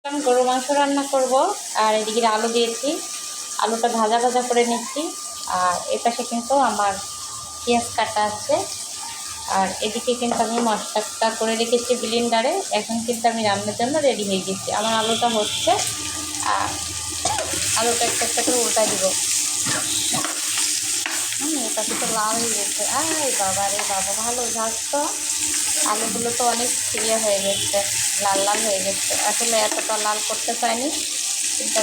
আমি গরু মাংস রান্না করব আর এদিকে আলু দিয়েছি, আলুটা ভাজা ভাজা করে নিচ্ছি। আর এ পাশে কিন্তু আমার পেঁয়াজ কাটা আছে। আর এদিকে কিন্তু আমি মশলাটা করে রেখেছি ব্লেন্ডারে। এখন কিন্তু আমি রান্নার জন্য রেডি হয়ে গেছি। আমার আলুটা হচ্ছে, আর আলুটা একটা একটা করে উল্টা দিব। এটা তো লাল হয়ে গেছে। বাবা রে বাবা, ভালো ঝাঁজ তো। আলুগুলো তো অনেক ইয়ে হয়ে গেছে, লাল লাল হয়ে গেছে। আসলে এতটা লাল করতে চাইনি, কিন্তু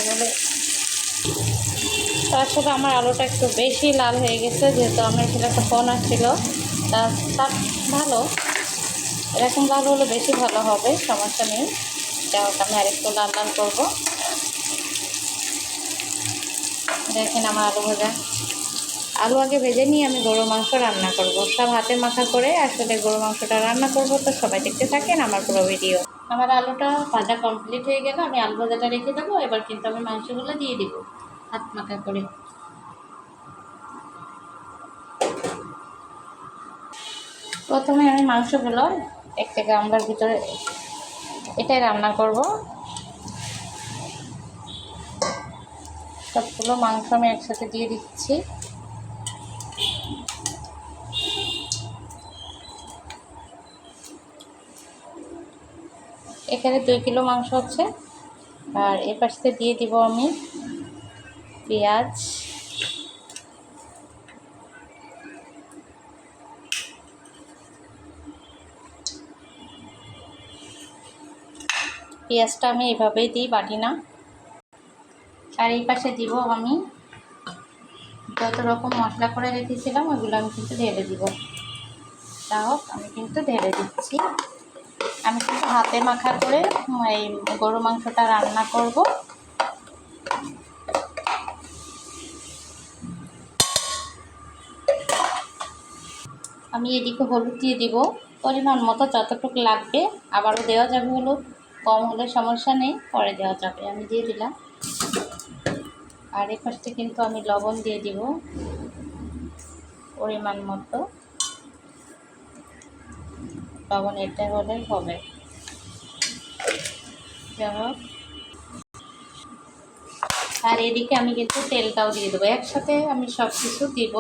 আসলে আমার আলুটা একটু বেশি লাল হয়ে গেছে, যেহেতু আমার ছেলে একটা ফোন আসছিল। তার ভালো, এরকম লাল হলে বেশি ভালো হবে, সমস্যা নেই। যাই হোক, আমি আরেকটু লাল লাল করবো। দেখেন আমার আলু ভাজা। আলু আগে ভেজে নিয়ে আমি গরু মাংস রান্না করব। সব হাতে মাখা করে আসলে গরু মাংসটা রান্না করব। তো সবাই দেখতে থাকেন আমার পুরো ভিডিও। আমার আলুটা ভাজা কমপ্লিট হয়ে গেল, আমি আলু ভাজাটা রেখে দেবো। এবার কিন্তু আমি মাংসগুলো দিয়ে দিব হাত মাখা করে। প্রথমে আমি মাংসগুলো একটা গামলার ভিতরে এটাই রান্না করব। সবগুলো মাংস আমি একসাথে দিয়ে দিচ্ছি। এখানে 2 কিলো মাংস হচ্ছে। আর এর পাশে দিয়ে দিব আমি পেঁয়াজ, পেঁয়াজটা আমি এভাবেই দিই, বাটি না। আর এই পাশে দিব আমি যত রকম মশলা করে রেখেছিলাম, ওইগুলো আমি কিন্তু ঢেলে দিব। তা হোক, আমি কিন্তু ঢেলে দিচ্ছি। আমি কিন্তু হাতে মাখা করে এই গরু মাংসটা রান্না করব। আমি এদিকে হলুদ দিয়ে দিব পরিমাণ মতো, যতটুকু লাগবে। আবারও দেওয়া যাবে হলুদ, কম হলে সমস্যা নেই, পরে দেওয়া যাবে। আমি দিয়ে দিলাম। আর এই পাশে কিন্তু আমি লবণ দিয়ে দিব পরিমাণ মতো। লবণ এটা হলেই হবে। আর এদিকে আমি কিন্তু তেলটাও দিয়ে দেবো একসাথে, আমি সব কিছু দিব।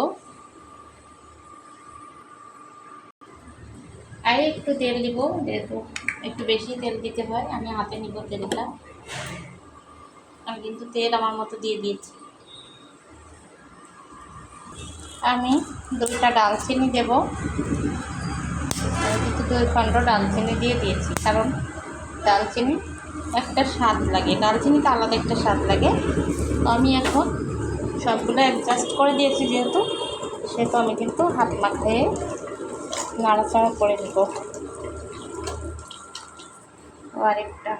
আর একটু তেল দিব, যেহেতু একটু বেশি তেল দিতে হয়। আমি হাতে নিব তেলটা। আমি কিন্তু তেল আমার মতো দিয়ে দিয়েছি। আমি 2টা ডালচিনি দেব। আমি কিন্তু 2 খণ্ড ডালচিনি দিয়ে দিয়েছি, কারণ ডালচিনি একটা স্বাদ লাগে, ডালচিনিতে আলাদা একটা স্বাদ লাগে। তো আমি এখন সবগুলো অ্যাডজাস্ট করে দিয়েছি, সেহেতু আমি কিন্তু হাত মাখিয়ে নাড়াচাড়া করে দেব। আরেকটা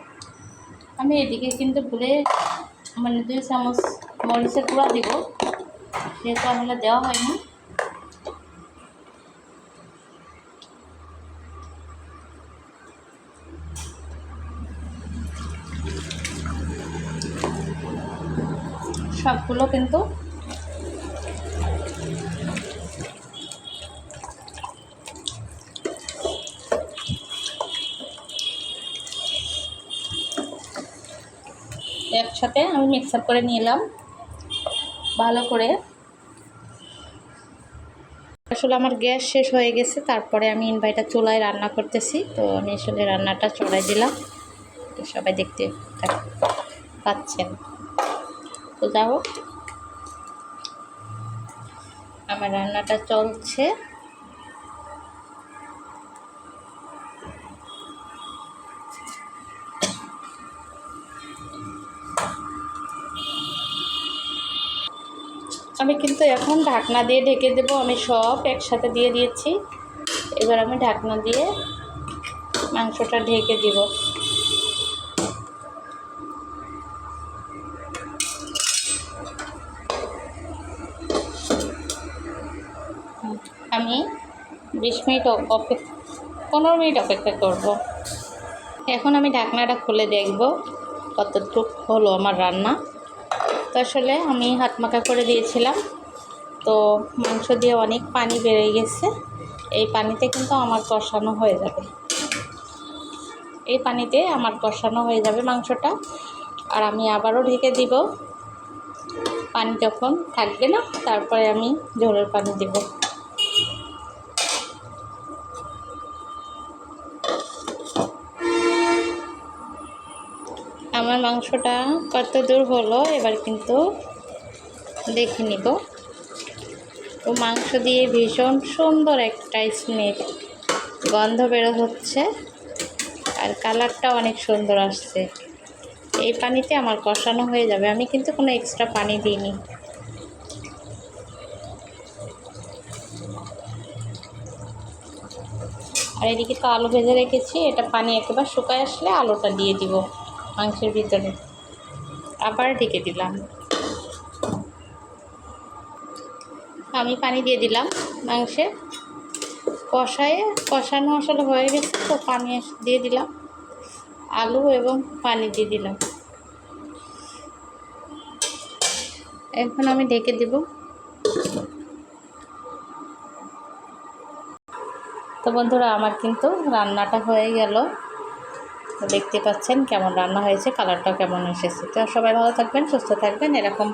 আমি এদিকে কিন্তু ভুলে 2 চামচ মরিচের গুঁড়া দিব, যেহেতু আসলে দেওয়া হয়নি। সবগুলো কিন্তু একসাথে আমি মিক্সার করে নিলাম ভালো করে। আসলে আমার গ্যাস শেষ হয়ে গেছে, তারপরে আমি ইনভার্টার চুলায় রান্না করতেছি। তো আমি আসলে রান্নাটা চড়াই দিলাম, তো সবাই দেখতে পাচ্ছেন। তো যাও, আমার রান্নাটা চলছে। আমি কিন্তু এখন ঢাকনা দিয়ে ঢেকে দেব। আমি সব একসাথে দিয়ে দিয়েছি। এবার আমি ঢাকনা দিয়ে মাংসটা ঢেকে দিব। আমি 20 মিনিট 15 মিনিট অপেক্ষা করব। এখন আমি ঢাকনাটা খুলে দেখব কতটুকু হলো আমার রান্না। তো আসলে আমি হাত মাখা করে দিয়েছিলাম, তো মাংস দিয়ে অনেক পানি বেড়ে গেছে। এই পানিতে কিন্তু আমার কষানো হয়ে যাবে। এই পানিতে আমার কষানো হয়ে যাবে মাংসটা। আর আমি আবারও ঢেকে দিব, পানি যখন থাকবে না তারপরে আমি ঝোলের পানি দেব। আমার মাংসটা কত দূর হলো এবার কিন্তু দেখে নিব। তো মাংস দিয়ে ভীষণ সুন্দর একটা স্মেল, গন্ধ বেরো হচ্ছে, আর কালারটা অনেক সুন্দর আসছে। এই পানিতে আমার কষানো হয়ে যাবে, আমি কিন্তু কোনো এক্সট্রা পানি দিইনি। আর এদিকে তো আলু ভেজে রেখেছি, এটা পানি একেবারে শুকায় আসলে আলুটা দিয়ে দিব মাংসের ভিতরে, আবার ঢেকে দিলাম। আমি পানি দিয়ে দিলাম মাংসে, কষানো আসলে হয়ে গেছে, তো পানি দিয়ে দিলাম, আলু এবং পানি দিয়ে দিলাম। এখন আমি ঢেকে দেব। তো বন্ধুরা, আমার কিন্তু রান্নাটা হয়ে গেল। তো দেখতে পাচ্ছেন কেমন রান্না হয়েছে, কালারটাও কেমন এসেছে। তো সবাই ভালো থাকবেন, সুস্থ থাকবেন। এরকম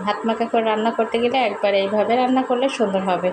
হাত মাখা করে রান্না করতে গেলে একবার এইভাবে রান্না করলে সুন্দর হবে।